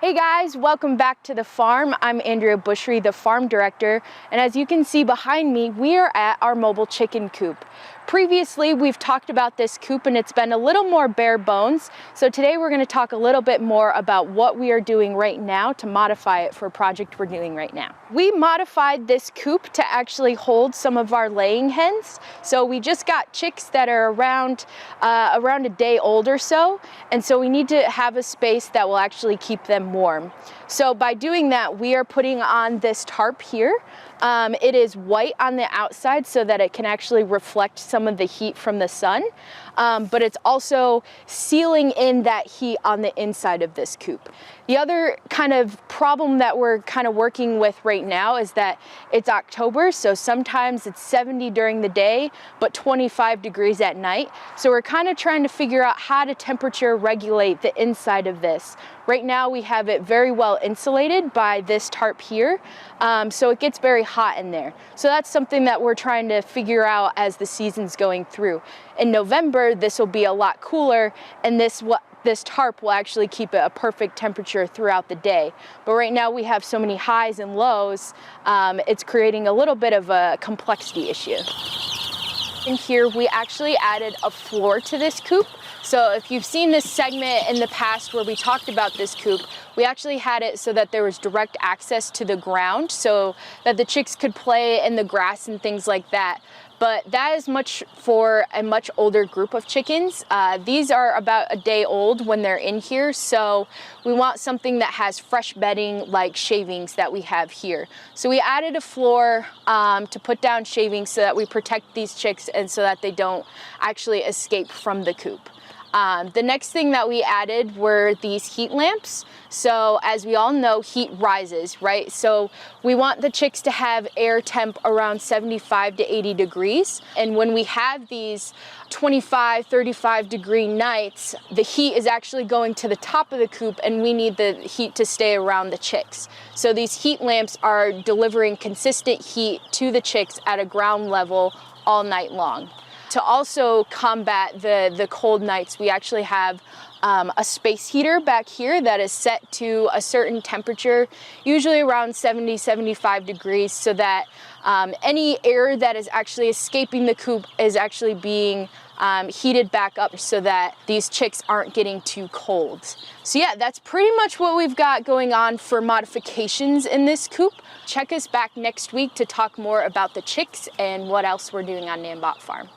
Hey guys, welcome back to the farm. I'm Andrea Bushre, the farm director, and as you can see behind me, we are at our mobile chicken coop. Previously, we've talked about this coop and it's been a little more bare bones, so today we're going to talk a little bit more about what we are doing right now to modify it for a project we're doing right now. We modified this coop to actually hold some of our laying hens, so we just got chicks that are around a day old or so, and so we need to have a space that will actually keep them warm. So by doing that, we are putting on this tarp here. It is white on the outside so that it can actually reflect some of the heat from the sun, but it's also sealing in that heat on the inside of this coop. The other kind of problem that we're kind of working with right now is that it's October, so sometimes it's 70 during the day, but 25 degrees at night. So we're kind of trying to figure out how to temperature regulate the inside of this. Right now we have it very well insulated by this tarp here, so it gets very hot in there. So that's something that we're trying to figure out as the season's going through. In November, this will be a lot cooler, and this tarp will actually keep it a perfect temperature throughout the day. But right now we have so many highs and lows, it's creating a little bit of a complexity issue. In here, we actually added a floor to this coop. So if you've seen this segment in the past where we talked about this coop, we actually had it so that there was direct access to the ground so that the chicks could play in the grass and things like that. But that is much for a much older group of chickens. These are about a day old when they're in here, so we want something that has fresh bedding like shavings that we have here. So we added a floor to put down shavings so that we protect these chicks and so that they don't actually escape from the coop. The next thing that we added were these heat lamps. So as we all know, heat rises, right? So we want the chicks to have air temp around 75 to 80 degrees. And when we have these 25, 35 degree nights, the heat is actually going to the top of the coop and we need the heat to stay around the chicks. So these heat lamps are delivering consistent heat to the chicks at a ground level all night long. To also combat the cold nights, we actually have a space heater back here that is set to a certain temperature, usually around 70, 75 degrees, so that any air that is actually escaping the coop is actually being heated back up so that these chicks aren't getting too cold. So yeah, that's pretty much what we've got going on for modifications in this coop. Check us back next week to talk more about the chicks and what else we're doing on NanBop Farm.